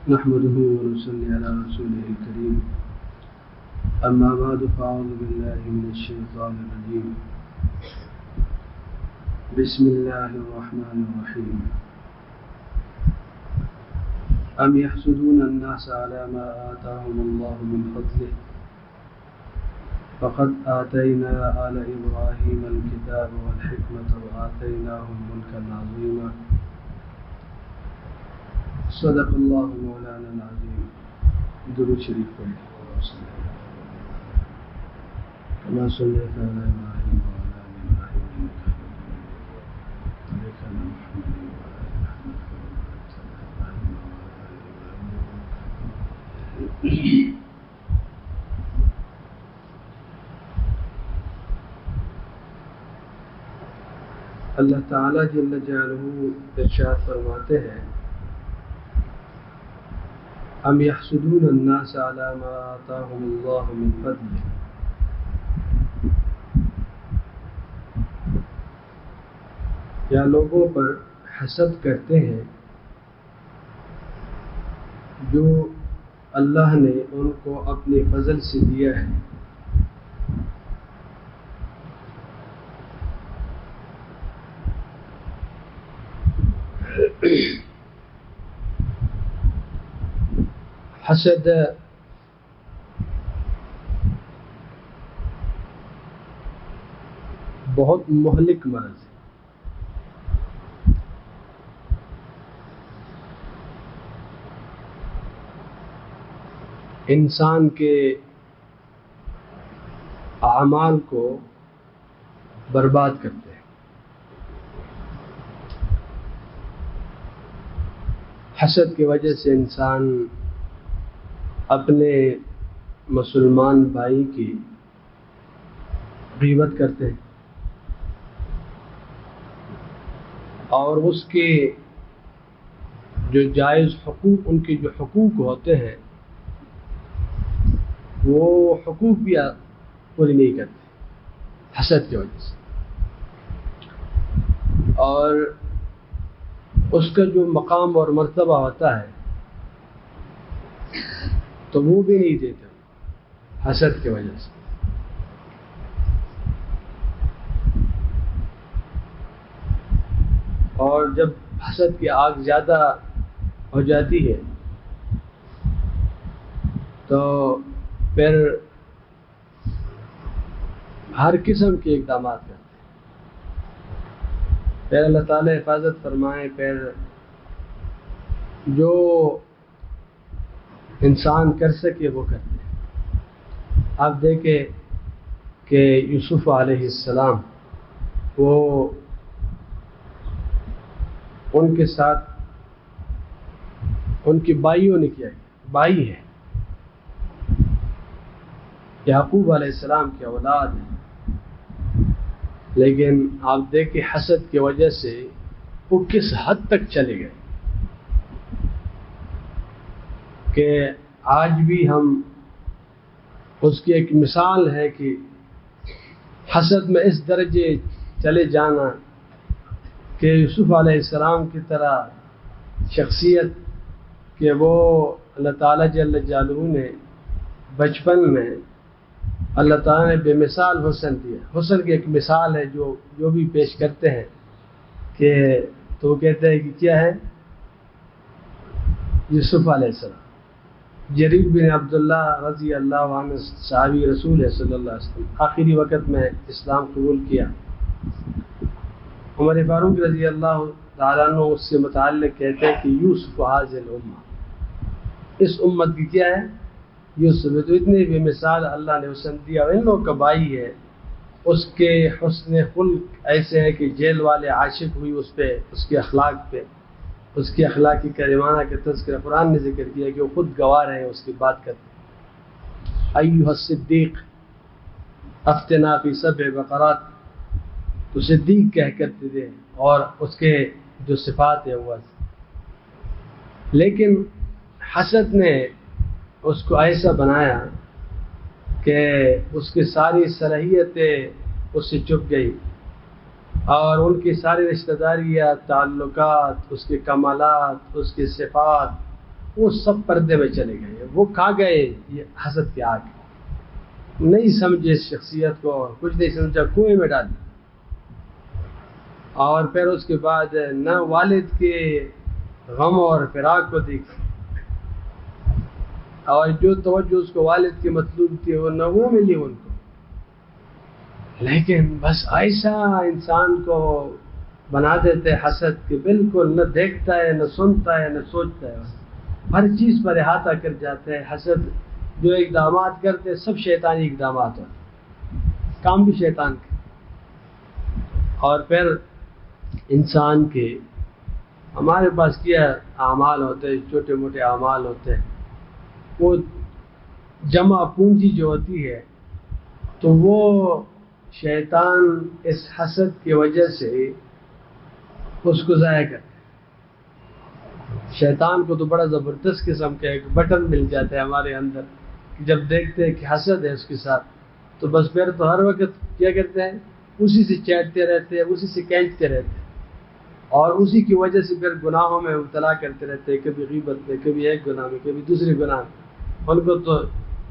نحمده ونصلي على رسوله الكريم أما بعد فأعوذ بالله من الشيطان الرجيم بسم الله الرحمن الرحيم أم يحسدون الناس على ما آتاهم الله من فضله فقد آتينا آل إبراهيم الكتاب والحكمة وآتيناهم ملكا عظيما صدق الله مولانا العظيم. درود شریف پڑھیں. كما صليت على إبراهيم وعلى آل إبراهيم إنك حميد مجيد. وبارك على محمد وعلى آل محمد كما باركت على إبراهيم وعلى آل إبراهيم. اللہ تعالیٰ جل جلالہ ارشاد فرماتے ہیں ام یحسدون الناس علی ما آتاهم اللہ من فضلہ، یا لوگوں پر حسد کرتے ہیں جو اللہ نے ان کو اپنے فضل سے دیا ہے. حسد بہت مہلک مرض ہے. انسان کے اعمال کو برباد کرتے ہیں. حسد کی وجہ سے انسان اپنے مسلمان بھائی کی غیبت کرتے ہیں اور اس کے جو جائز حقوق، ان کے جو حقوق ہوتے ہیں وہ حقوق بھی پوری نہیں کرتے حسد کی وجہ سے، اور اس کا جو مقام اور مرتبہ ہوتا ہے تو وہ بھی نہیں دیتے حسد کی وجہ سے. اور جب حسد کی آگ زیادہ ہو جاتی ہے تو پھر ہر قسم کے اقدامات کرتے ہیں. پھر اللہ تعالیٰ حفاظت فرمائے، پھر جو انسان کر سکے وہ کرتے ہیں. آپ دیکھیں کہ یوسف علیہ السلام وہ ان کے ساتھ ان کی بھائیوں نے کیا، بھائی ہے، یعقوب علیہ السلام کی اولاد ہے، لیکن آپ دیکھیں حسد کی وجہ سے وہ کس حد تک چلے گئے کہ آج بھی ہم اس کی ایک مثال ہے کہ حسد میں اس درجے چلے جانا کہ یوسف علیہ السلام کی طرح شخصیت کہ وہ اللہ تعالیٰ جل جلالہ نے بچپن میں اللہ تعالیٰ نے بے مثال حسن دیا. حسن کی ایک مثال ہے جو بھی پیش کرتے ہیں کہ تو وہ کہتے ہیں کہ کیا ہے یوسف علیہ السلام. جریر بن عبداللہ رضی اللہ عنہ صحابی رسول ہے صلی اللہ علیہ وسلم، آخری وقت میں اسلام قبول کیا. عمر فاروق رضی اللہ تعالیٰ عنہ اس سے متعلق کہتے ہیں کہ یوسف حاضر الامہ، اس امت کی کیا ہے یوسف. تو اتنے بے مثال اللہ نے حسن دیا. ان لوگوں کا بھائی ہے، اس کے حسن خلق ایسے ہے کہ جیل والے عاشق ہوئی اس پہ، اس کے اخلاق پہ، اس کی اخلاقی کریمانہ کا تذکرہ قرآن نے ذکر کیا کہ وہ خود گواہ ہیں اس کی بات کرتے ہیں. ایھا الصدیق افتنا فی 7 بقرات، تو صدیق کہہ کرتے تھے اور اس کے جو صفات ہیں وہ. لیکن حسد نے اس کو ایسا بنایا کہ اس کی ساری صلاحیتیں اس سے چپ گئی اور ان کی ساری رشتہ داریاں، تعلقات، اس کے کمالات، اس کی صفات وہ سب پردے میں چلے گئے. وہ کھا گئے یہ حسد کی آگ. نہیں سمجھے اس شخصیت کو، کچھ نہیں سمجھا، کنویں میں ڈال. اور پھر اس کے بعد نہ والد کے غم اور فراق کو دیکھ، اور جو توجہ اس کو والد کی مطلوب تھی وہ نہ وہ ملی ان کو. لیکن بس ایسا انسان کو بنا دیتے حسد کہ بالکل نہ دیکھتا ہے، نہ سنتا ہے، نہ سوچتا ہے، ہر چیز پر احاطہ کر جاتا ہے. حسد جو اقدامات کرتے ہیں سب شیطانی اقدامات ہوتے، کام بھی شیطان کے. اور پھر انسان کے ہمارے پاس کیا اعمال ہوتے ہیں، چھوٹے موٹے اعمال ہوتے ہیں، وہ جمع پونجی جو ہوتی ہے تو وہ شیطان اس حسد کی وجہ سے اس کو ضائع کرتا ہے. شیطان کو تو بڑا زبردست قسم کا ایک بٹن مل جاتا ہے ہمارے اندر کہ جب دیکھتے ہیں کہ حسد ہے اس کے ساتھ تو بس پھر تو ہر وقت کیا کرتے ہیں، اسی سے چیٹتے رہتے ہیں، اسی سے کھینچتے رہتے ہیں، اور اسی کی وجہ سے پھر گناہوں میں مبتلا کرتے رہتے ہیں، کبھی غیبت میں، کبھی ایک گناہ میں، کبھی دوسرے گناہ میں. ان کو تو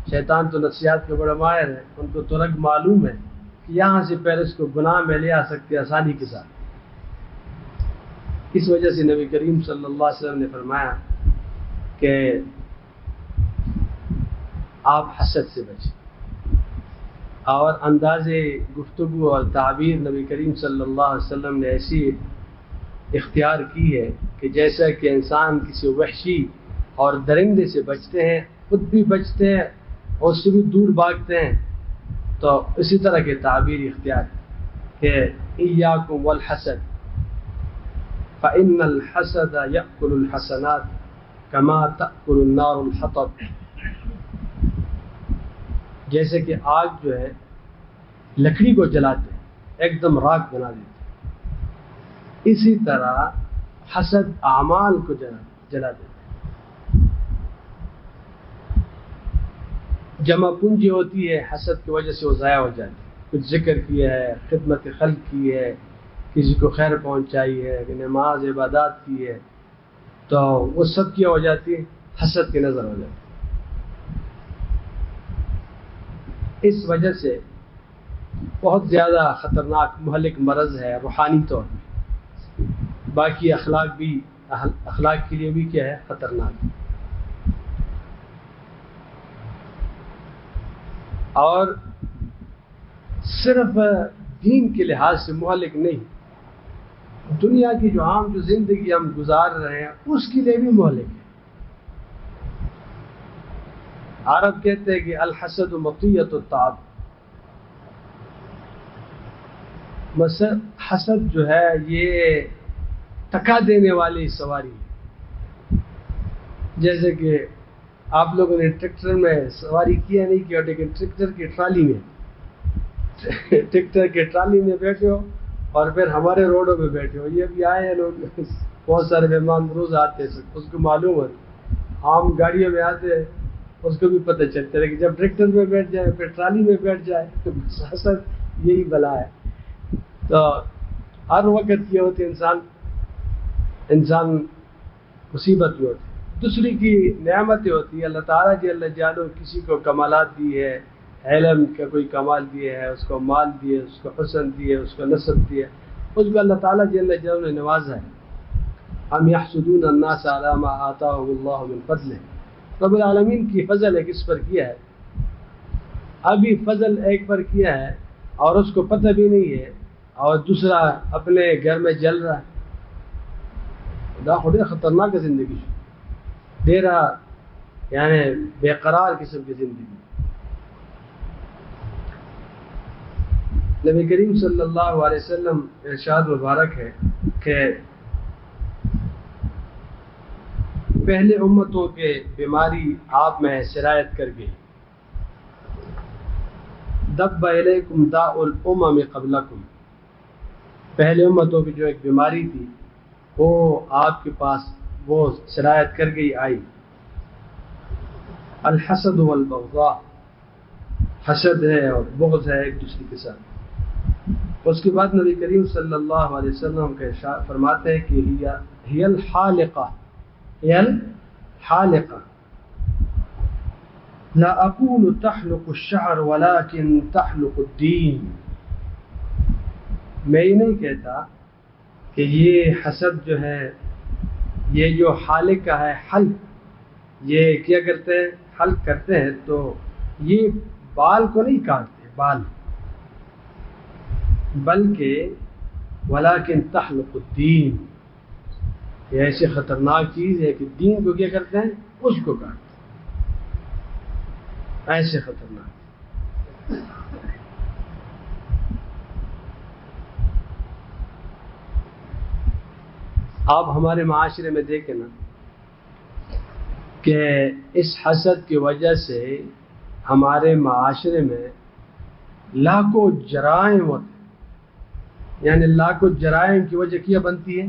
شیطان تو نفسیات کا بڑا ماہر ہے، ان کو تو رگ معلوم ہے کہ یہاں سے پھر اس کو گناہ میں لے آ سکتے آسانی کے ساتھ. اس وجہ سے نبی کریم صلی اللہ علیہ وسلم نے فرمایا کہ آپ حسد سے بچیں. اور انداز گفتگو اور تعبیر نبی کریم صلی اللہ علیہ وسلم نے ایسی اختیار کی ہے کہ جیسا کہ انسان کسی وحشی اور درندے سے بچتے ہیں، خود بھی بچتے ہیں اور اس سے بھی دور بھاگتے ہیں، تو اسی طرح کے تعبیر اختیار کہ ایاکم والحسد فإن الحسد يأكل الحسنات كما تأكل النار الحطب. جیسے کہ آگ جو ہے لکڑی کو جلاتے ہیں، ایک دم راکھ بنا دیتے ہیں، اسی طرح حسد اعمال کو جلا دیتے ہیں. جمع پونجی ہوتی ہے حسد کی وجہ سے وہ ضائع ہو جاتی ہے. کچھ ذکر کیا ہے، خدمت خلق کی ہے، کسی کو خیر پہنچائی ہے، نماز عبادات کی ہے، تو وہ سب کیا ہو جاتی ہے، حسد کی نظر ہو جاتی ہے. اس وجہ سے بہت زیادہ خطرناک مہلک مرض ہے روحانی طور پہ. باقی اخلاق کے لیے بھی کیا ہے، خطرناک. اور صرف دین کے لحاظ سے مہلک نہیں، دنیا کی جو عام جو زندگی ہم گزار رہے ہیں اس کے لیے بھی مہلک ہے. عرب کہتے ہیں کہ الحسد مطیۃ الطعب. حسد جو ہے یہ ٹکا دینے والی سواری ہے. جیسے کہ آپ لوگوں نے ٹریکٹر میں سواری کیا نہیں کیا، لیکن ٹریکٹر کی ٹرالی میں بیٹھے ہو اور پھر ہمارے روڈوں میں بیٹھے ہو. یہ بھی آئے ہیں لوگ، بہت سارے مہمان روز آتے ہیں، اس کو معلوم ہے. عام گاڑیوں میں آتے ہیں اس کو بھی پتہ چلتا ہے کہ جب ٹریکٹر میں بیٹھ جائے پھر ٹرالی میں بیٹھ جائے تو حسد یہی بلا ہے. تو ہر وقت یہ ہوتی انسان مصیبت میں ہوتی. دوسری کی نعمتیں ہوتی ہے. اللہ تعالیٰ جل جلالہ کسی کو کمالات دی ہے، علم کا کوئی کمال دیا ہے، اس کو مال دیے، اس کو حسن دیے، اس کو نسب دیے، اس کو اللہ تعالیٰ جل جلالہ نے نوازا ہے. ہم یحسدون الناس علی ما آتاهم اللہ من فضلہ. رب العالمین کی فضل ہے کس پر کیا ہے. ابھی فضل ایک پر کیا ہے اور اس کو پتہ بھی نہیں ہے، اور دوسرا اپنے گھر میں جل رہا ہے. خدا خطرناک زندگی دے رہا، یعنی بے قرار قسم کی زندگی. نبی کریم صلی اللہ علیہ وسلم ارشاد مبارک ہے کہ پہلے امتوں کے بیماری آپ میں سرایت کر گئی. دب الیکم داء الامم قبلکم. پہلے امتوں کی جو ایک بیماری تھی وہ آپ کے پاس وہ سرایت کر گئی، آئی. الحسد والبغضاء. حسد ہے اور بغض ہے ایک دوسرے کے ساتھ. اس کے بعد نبی کریم صلی اللہ علیہ وسلم کا ارشاد فرماتے ہیں کہ ہی الحالقہ، حالقہ لا اقول تحلق الشعر ولكن تحلق الدین، میں یہ نہیں کہتا کہ یہ حسد جو ہے، یہ جو حالق کا ہے حلق، یہ کیا کرتے ہیں، حلق کرتے ہیں، تو یہ بال کو نہیں کاٹتے بال، بلکہ ولیکن تحلق الدین، یہ ایسی خطرناک چیز ہے کہ دین کو کیا کرتے ہیں، اس کو کاٹتے ہیں، ایسے خطرناک۔ آپ ہمارے معاشرے میں دیکھیں نا کہ اس حسد کی وجہ سے ہمارے معاشرے میں لاکھوں جرائم ہوتے ہیں، یعنی لاکھوں جرائم کی وجہ کیا بنتی ہے،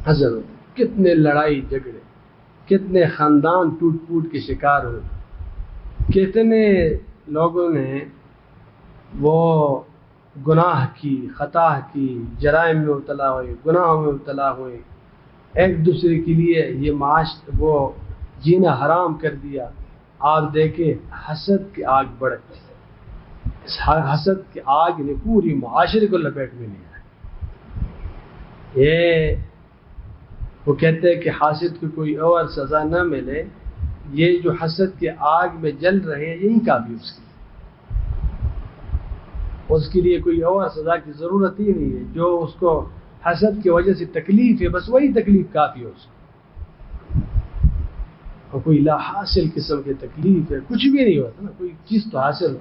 حسد ہوتا ہے۔ کتنے لڑائی جھگڑے، کتنے خاندان ٹوٹ پوٹ کے شکار ہوئے، کتنے لوگوں نے وہ گناہ کی، خطا کی، جرائم میں مبتلا ہوئے، گناہوں میں مبتلا ہوئے، ایک دوسرے کے لیے یہ وہ جینا حرام کر دیا۔ آپ دیکھیں حسد کی آگ بڑھتی ہے، اس حسد کی آگ نے پوری معاشرے کو لپیٹ میں لیا ہے۔ یہ وہ کہتے ہیں کہ حاسد کو کوئی اور سزا نہ ملے، یہ جو حسد کی آگ میں جل رہے ہیں یہی کافی اس کے لیے کوئی اور سزا کی ضرورت ہی نہیں ہے۔ جو اس کو حسد کی وجہ سے تکلیف ہے، بس وہی تکلیف کافی ہے اس کو، اور کوئی لا حاصل قسم کی تکلیف ہے، کچھ بھی نہیں ہوتا نا، کوئی چیز تو حاصل ہو۔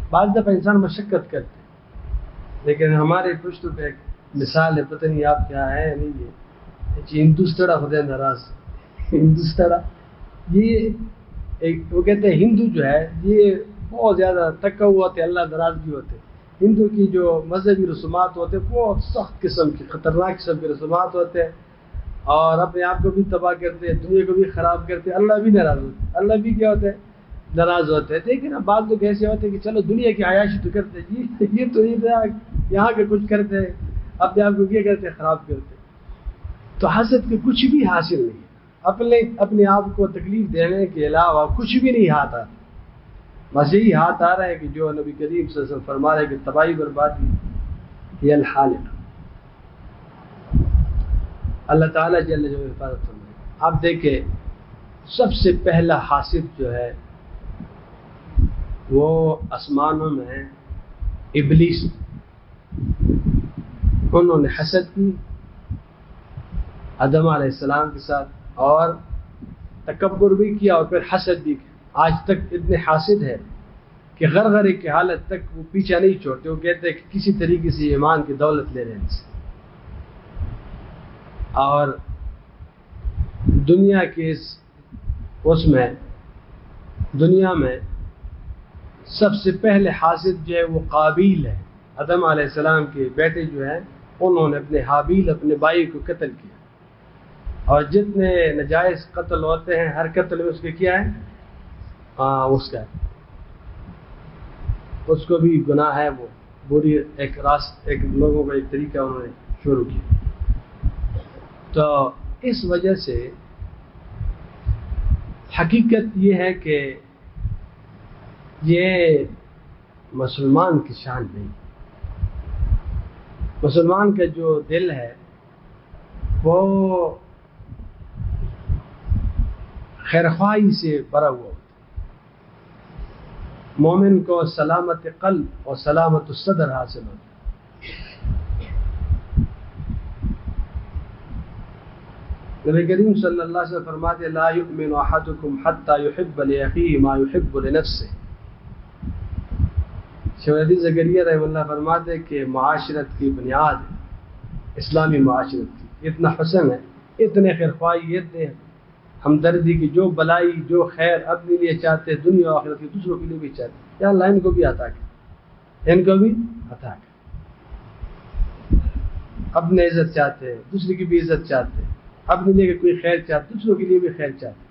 بعض دفعہ انسان مشقت کرتے ہیں، لیکن ہمارے پشتوں پہ ایک مثال ہے، پتہ نہیں آپ کیا ہے نہیں ہے، ہندوستڑا خدا ناراض، ہندوستڑا، یہ ایک وہ کہتے ہیں ہندو جو ہے یہ بہت زیادہ تکا ہوا ہوتے، اللہ ناراض بھی ہوتے۔ ہندو کی جو مذہبی رسومات ہوتے بہت سخت قسم کی، خطرناک قسم کے رسومات ہوتے ہیں، اور اپنے آپ کو بھی تباہ کرتے ہیں، دنیا کو بھی خراب کرتے ہیں، اللہ بھی ناراض ہوتے، اللہ بھی کیا ہوتا ہے، ناراض ہوتے ہیں۔ لیکن اب بعض لوگ ایسے ہوتے ہیں کہ چلو دنیا کی عیاشی تو کرتے ہیں، یہ تو یہاں کے کچھ کرتے ہیں، اپنے آپ کو کیا کرتے ہیں، خراب کرتے ہیں۔ تو حسد کے کچھ بھی حاصل نہیں ہے، اپنے آپ کو تکلیف دینے کے علاوہ کچھ بھی نہیں ہاتھ آتا، بس یہی ہاتھ آ رہا ہے کہ جو نبی کریم صلی اللہ علیہ وسلم فرما رہے کہ تباہی بربادی یہ الحالق، اللہ تعالیٰ جل جلالہ حفاظت فرمائے۔ آپ دیکھیں سب سے پہلا حاسد جو ہے وہ آسمانوں میں ابلیس، انہوں نے حسد کی آدم علیہ السلام کے ساتھ، اور تکبر بھی کیا، اور پھر حسد بھی کیا۔ آج تک اتنے حاسد ہے کہ غرغرے کی حالت تک وہ پیچھا نہیں چھوڑتے، وہ کہتے ہیں کہ کسی طریقے سے ایمان کی دولت لے رہے ہیں، اور دنیا کے دنیا میں سب سے پہلے حاسد جو ہے وہ قابیل ہے، آدم علیہ السلام کے بیٹے جو ہیں انہوں نے اپنے حابیل اپنے بھائی کو قتل کیا، اور جتنے نجائز قتل ہوتے ہیں ہر قتل میں اس کے کیا ہے، اس کو بھی گناہ ہے، وہ بری ایک لوگوں کا ایک طریقہ انہوں نے شروع کیا۔ تو اس وجہ سے حقیقت یہ ہے کہ یہ مسلمان کی شان نہیں، مسلمان کا جو دل ہے وہ خیرخواہی سے بھرا ہوا ہوتا ہے۔ مومن کو سلامت قلب اور سلامت الصدر حاصل ہوتا ہے۔ نبی کریم صلی اللہ علیہ وسلم فرماتے ہیں لا یؤمن احدکم حتی یحب لاخیہ ما یحب لنفسہ۔ شیخ الحدیث زکریا رحمہ اللہ فرماتے ہیں کہ معاشرت کی بنیاد اسلامی معاشرت کی اتنا حسن ہے، اتنے خیرخواہی، اتنے ہمدردی کی، جو بلائی جو خیر اپنے لیے چاہتے ہیں دنیا و آخرت کی، دوسروں کے لیے بھی چاہتے ہیں، یا اللہ ان کو بھی عطا کر، ان کو بھی عطا کر۔ اپنے عزت چاہتے ہیں، دوسرے کی بھی عزت چاہتے ہیں، اپنے لیے کوئی خیر چاہتے، دوسروں کے لیے بھی خیر چاہتے،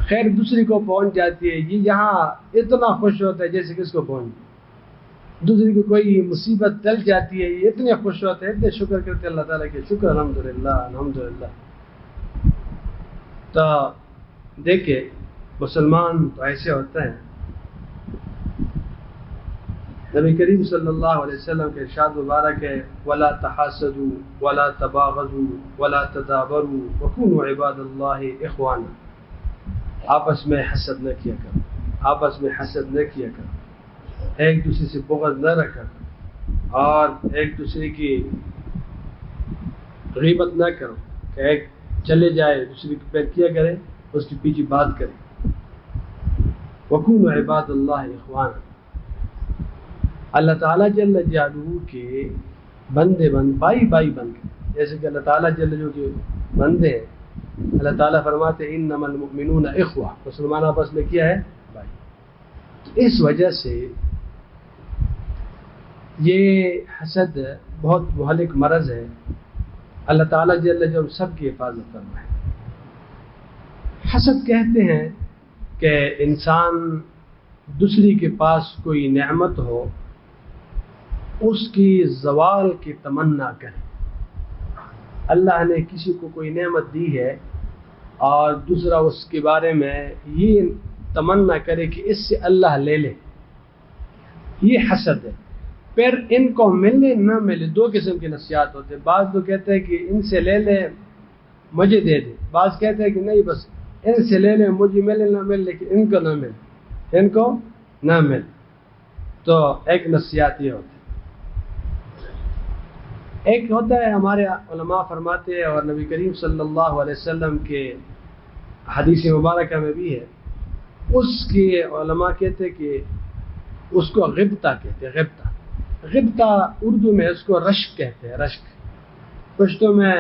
خیر دوسرے کو پہنچ جاتی ہے، یہ یہاں اتنا خوش ہوتا ہے جیسے کس کو پہنچ، دوسری کو کوئی مصیبت ٹل جاتی ہے یہ اتنے خوش ہوتے ہیں، اتنے شکر کرتے اللہ تعالیٰ کے، شکر الحمدللہ الحمدللہ۔ تو دیکھیں مسلمان تو ایسے ہوتے ہیں. نبی کریم صلی اللہ علیہ وسلم کے ارشاد مبارک ہے ولا تحاسدوا ولا تباغضوا ولا تدابروا وكونوا عباد اللہ اخوانا. آپس میں حسد نہ کیا کرو، آپس میں حسد نہ کیا کرو، ایک دوسرے سے بغض نہ رکھا کرو، اور ایک دوسرے کی غیبت نہ کرو کہ ایک چلے جائے دوسرے کی پیر کیا کرے، اس کے پیچھے بات کرے. وکونوا عباد اللہ اخوانا. اللہ تعالیٰ جل جلالہ کے بندے بھائی بن کے، جیسے کہ اللہ تعالیٰ جل جلالہ کے بندے ہیں. اللہ تعالیٰ فرماتے ہیں انما المؤمنون اخوہ، مسلمان آپس میں کیا ہے؟ بھائی. تو اس وجہ سے یہ حسد بہت مہلک مرض ہے. اللہ تعالیٰ جل جلالہ سب کی حفاظت فرمائے. حسد کہتے ہیں کہ انسان دوسری کے پاس کوئی نعمت ہو اس کی زوال کی تمنا کرے. اللہ نے کسی کو کوئی نعمت دی ہے اور دوسرا اس کے بارے میں یہ تمنا کرے کہ اس سے اللہ لے لے، یہ حسد ہے. پھر ان کو ملے نہ ملے دو قسم کے نصیحت ہوتے ہیں. بعض تو کہتے ہیں کہ ان سے لے لے مجھے دے دے، بعض کہتے ہیں کہ نہیں بس ان سے لے لے مجھے ملے نہ ملے لیکن ان کو نہ ملے، ان کو نہ ملے. تو ایک نصیحت یہ ہوتی ہے. ایک ہوتا ہے ہمارے علماء فرماتے ہیں اور نبی کریم صلی اللہ علیہ وسلم کے حدیث مبارکہ میں بھی ہے، اس کے علماء کہتے ہیں کہ اس کو غبطہ کہتے ہیں. غبطہ اردو میں اس کو رشک کہتے ہیں. رشک پشتوں میں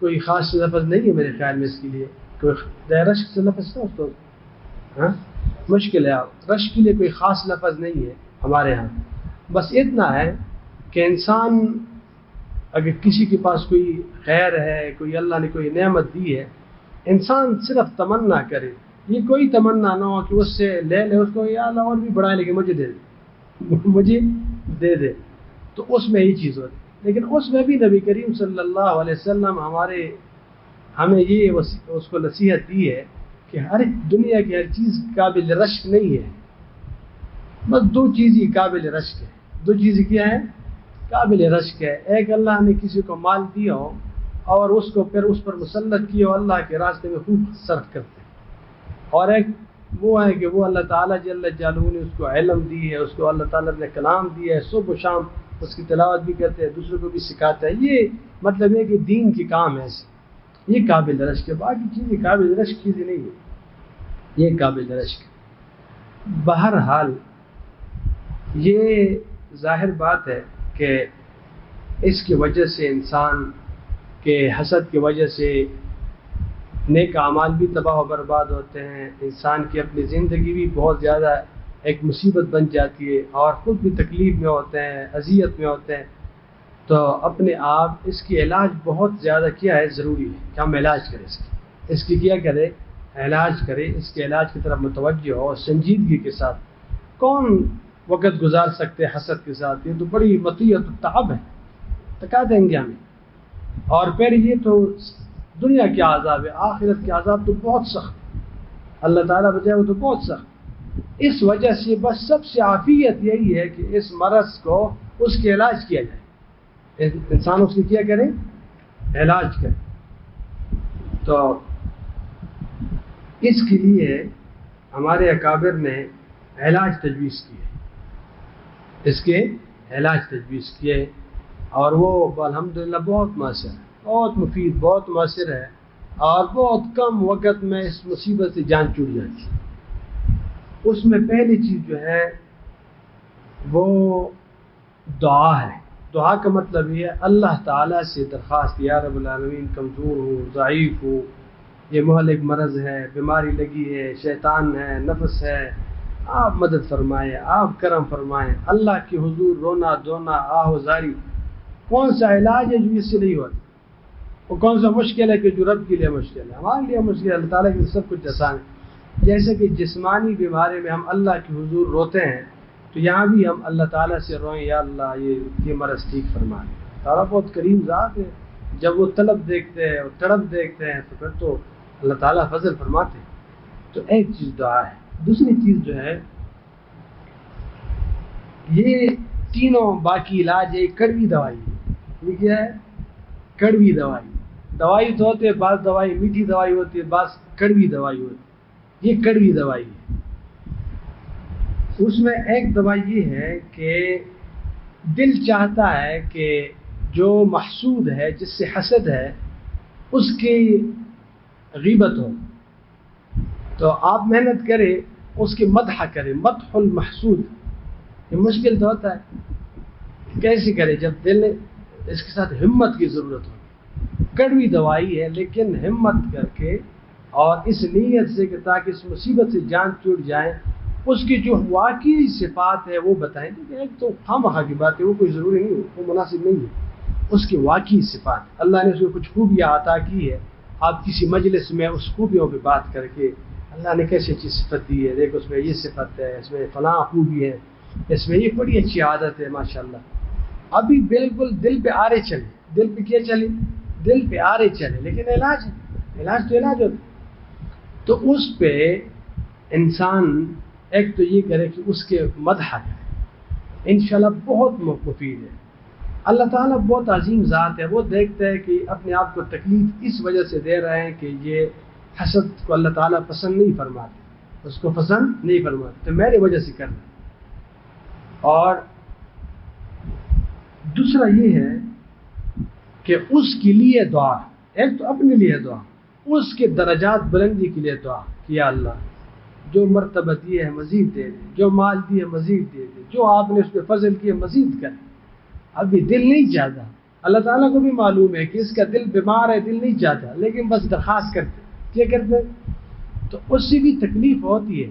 کوئی خاص لفظ نہیں ہے میرے خیال میں اس کے لیے. کوئی رشک سے لفظ ہے اس کو مشکل ہے. رشک کے لیے کوئی خاص لفظ نہیں ہے ہمارے ہاں. بس اتنا ہے کہ انسان اگر کسی کے پاس کوئی خیر ہے، کوئی اللہ نے کوئی نعمت دی ہے، انسان صرف تمنا کرے. یہ کوئی تمنا نہ ہو کہ اس سے لے لے، اس کو یا اللہ اور بھی بڑھائے لیکن مجھے دے دے مجھے دے دے. تو اس میں یہی چیز ہوتی. لیکن اس میں بھی نبی کریم صلی اللہ علیہ وسلم ہمیں یہ اس کو نصیحت دی ہے کہ ہر دنیا کی ہر چیز قابل رشک نہیں ہے. بس دو چیز ہی قابل رشک ہے. دو چیزیں کیا ہے؟ قابل رشک ہے. ایک اللہ نے کسی کو مال دیا ہو اور اس کو پھر اس پر مسلط کیا ہو اللہ کے راستے میں خوب صرف کرتے ہیں. اور ایک وہ ہے کہ وہ اللہ تعالیٰ جل جلالہ نے اس کو علم دی ہے، اس کو اللہ تعالیٰ نے کلام دیا ہے، صبح و شام اس کی تلاوت بھی کرتے ہیں، دوسروں کو بھی سکھاتا ہے. یہ مطلب ہے کہ دین کی کام ہے ایسے. یہ قابل رشک ہے. باقی چیزیں قابل رشک چیزیں نہیں ہیں، یہ قابل رشک. بہرحال یہ ظاہر بات ہے کہ اس کی وجہ سے انسان کے حسد کی وجہ سے نیک اعمال بھی تباہ و برباد ہوتے ہیں. انسان کی اپنی زندگی بھی بہت زیادہ ایک مصیبت بن جاتی ہے اور خود بھی تکلیف میں ہوتے ہیں، اذیت میں ہوتے ہیں. تو اپنے آپ اس کی علاج بہت زیادہ کیا ہے ضروری ہے کہ ہم علاج کریں. اس کی کیا کرے؟ علاج کرے. اس کے علاج کی طرف متوجہ ہو سنجیدگی کے ساتھ. کون وقت گزار سکتے حسد کے ساتھ؟ یہ تو بڑی مطیت التعب ہے، تکا دیں گے ہمیں. اور پھر یہ تو دنیا کے عذاب ہے، آخرت کے عذاب تو بہت سخت. اللہ تعالیٰ بچائے وہ تو بہت سخت. اس وجہ سے بس سب سے عافیت یہی ہے کہ اس مرض کو اس کے علاج کیا جائے. انسان اس کی کیا کرے؟ علاج کرے. تو اس کے لیے ہمارے اکابر نے علاج تجویز کیے، اس کے علاج تجویز کیے اور وہ الحمدللہ بہت مؤثر ہے، بہت مفید، بہت مؤثر ہے اور بہت کم وقت میں اس مصیبت سے جان چھوٹ جاتی ہے. اس میں پہلی چیز جو ہے وہ دعا ہے. دعا کا مطلب یہ ہے اللہ تعالیٰ سے درخواست، یا رب العالمین کمزور ہوں، ضعیف ہوں، یہ مہلک مرض ہے، بیماری لگی ہے، شیطان ہے، نفس ہے، آپ مدد فرمائیں، آپ کرم فرمائیں. اللہ کے حضور رونا دھونا آہ و زاری. کون سا علاج ہے جو اس سے نہیں ہوتا؟ وہ کون سا مشکل ہے کہ جو رب کے لیے مشکل ہے؟ ہمارے لیے مشکل ہے، اللہ تعالیٰ کے لیے سب کچھ آسان ہے. جیسے کہ جسمانی بیماری میں ہم اللہ کے حضور روتے ہیں تو یہاں بھی ہم اللہ تعالیٰ سے روئیں، یا اللہ یہ مرض ٹھیک فرمائیں. تعالیٰ بہت کریم ذات ہے. جب وہ طلب دیکھتے ہیں اور تڑپ دیکھتے ہیں تو پھر تو اللہ تعالیٰ فضل فرماتے ہیں۔ تو ایک چیز دعا ہے۔ دوسری چیز جو ہے یہ تینوں باقی علاج ہے کڑوی دوائی ہے۔ یہ کیا ہے؟ کڑوی دوائی۔ دوائی تو ہوتے ہیں، بعض دوائی میٹھی دوائی ہوتی ہے، بعض کڑوی دوائی ہوتی ہے۔ یہ کڑوی دوائی ہے۔ اس میں ایک دوائی یہ ہے کہ دل چاہتا ہے کہ جو محسود ہے، جس سے حسد ہے، اس کی غیبت ہو، تو آپ محنت کریں، اس کی مدح کریں، مدح المحسود۔ یہ مشکل تو ہوتا ہے، کیسے کرے جب دل اس کے ساتھ ہمت کی ضرورت ہو۔ کڑوی دوائی ہے لیکن ہمت کر کے اور اس نیت سے کہ تاکہ اس مصیبت سے جان چھوٹ جائے، اس کی جو واقعی صفات ہے وہ بتائیں۔ ایک تو خواہ کی بات ہے، وہ کوئی ضروری نہیں، وہ مناسب نہیں ہے۔ اس کی واقعی صفات، اللہ نے اس کو کچھ خوبیاں عطا کی ہے، آپ کسی مجلس میں اس خوبیوں پہ بات کر کے اللہ نے کیسی اچھی صفت دی ہے، دیکھ اس میں یہ صفت ہے، اس میں فلاں خوبی ہے، اس میں یہ بڑی اچھی عادت ہے ماشاءاللہ۔ ابھی بالکل دل پہ آرے چلے، دل پہ کیا چلے؟ دل پہ آرے چلے، لیکن علاج ہے، علاج تو علاج ہوتا ہے۔ تو اس پہ انسان ایک تو یہ کرے کہ اس کے مدح کرے، انشاءاللہ بہت مفید ہے۔ اللہ تعالیٰ بہت عظیم ذات ہے، وہ دیکھتا ہے کہ اپنے آپ کو تکلیف اس وجہ سے دے رہے ہیں کہ یہ حسد کو اللہ تعالیٰ پسند نہیں فرماتے، اس کو پسند نہیں فرماتے، تو میری وجہ سے کرنا۔ اور دوسرا یہ ہے کہ اس کے لیے دعا، ایک تو اپنے لیے دعا، اس کے درجات بلندی کے لیے دعا، کہ یا اللہ جو مرتبہ دی ہے مزید دے دے، جو مال دی ہے مزید دے دے، جو آپ نے اس پہ فضل کیا مزید کرے۔ ابھی دل نہیں چاہتا، اللہ تعالیٰ کو بھی معلوم ہے کہ اس کا دل بیمار ہے، دل نہیں چاہتا، لیکن بس درخواست کرتے، کیا کرتے؟ تو اس سے بھی تکلیف ہوتی ہے،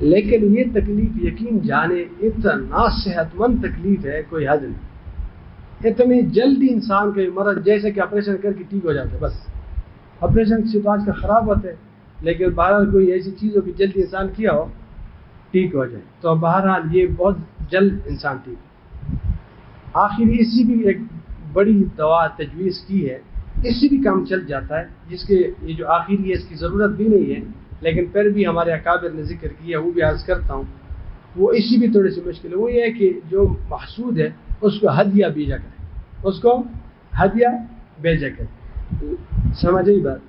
لیکن یہ تکلیف یقین جانے اتنا صحت مند تکلیف ہے، کوئی حد نہیں۔ اتنی جلدی انسان کا مرض جیسے کہ آپریشن کر کے ٹھیک ہو جاتا ہے، بس آپریشن سے تو آج کل خراب ہوتے ہیں، لیکن بہرحال کوئی ایسی چیز ہو کہ جلدی انسان کیا ہو ٹھیک ہو جائے، تو بہرحال یہ بہت جلد انسان ٹھیک۔ آخر اسی بھی ایک بڑی دوا تجویز کی ہے، اس سے بھی کام چل جاتا ہے، جس کے یہ جو آخری ہے اس کی ضرورت بھی نہیں ہے، لیکن پھر بھی ہمارے اکابر نے ذکر کیا، وہ بھی عرض کرتا ہوں۔ وہ اسی بھی تھوڑی سی مشکل ہے، وہ یہ ہے کہ جو محسود ہے اس کو ہدیہ بھیجا کرے، اس کو ہدیہ بھیجا کرے، سمجھے بات؟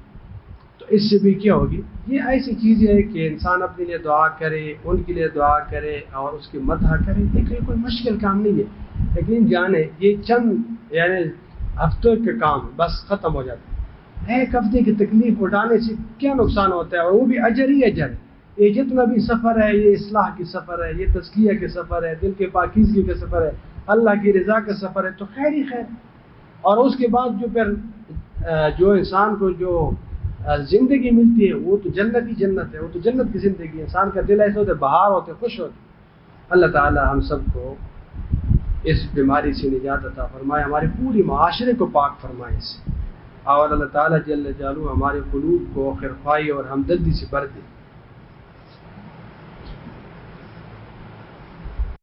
تو اس سے بھی کیا ہوگی؟ یہ ایسی چیز ہے کہ انسان اپنے لیے دعا کرے، ان کے لیے دعا کرے اور اس کی مدح کرے، لیکن کوئی مشکل کام نہیں ہے، لیکن جانے یہ چند یعنی ہفتوں کے کام بس ختم ہو جاتا ہے۔ ایک ہفتے کی تکلیف اٹھانے سے کیا نقصان ہوتا ہے، اور وہ بھی اجر ہی اجر ہے۔ یہ جتنا بھی سفر ہے، یہ اصلاح کی سفر ہے، یہ تزکیہ کے سفر ہے، دل کے پاکیزگی کا سفر ہے، اللہ کی رضا کا سفر ہے، تو خیر ہی خیر۔ اور اس کے بعد جو پھر جو انسان کو جو زندگی ملتی ہے وہ تو جنت ہی جنت ہے، وہ تو جنت کی زندگی ہے، انسان کا دل ایسے ہوتا ہے، بہار ہوتے، خوش ہوتے۔ اللہ تعالی ہم سب کو اس بیماری سے نجات عطا فرمائے، ہمارے پوری معاشرے کو پاک فرمائے اس سے، اور اللہ تعالیٰ جل جلالہ ہمارے قلوب کو خیرخواہی اور ہمدردی سے بھر دے۔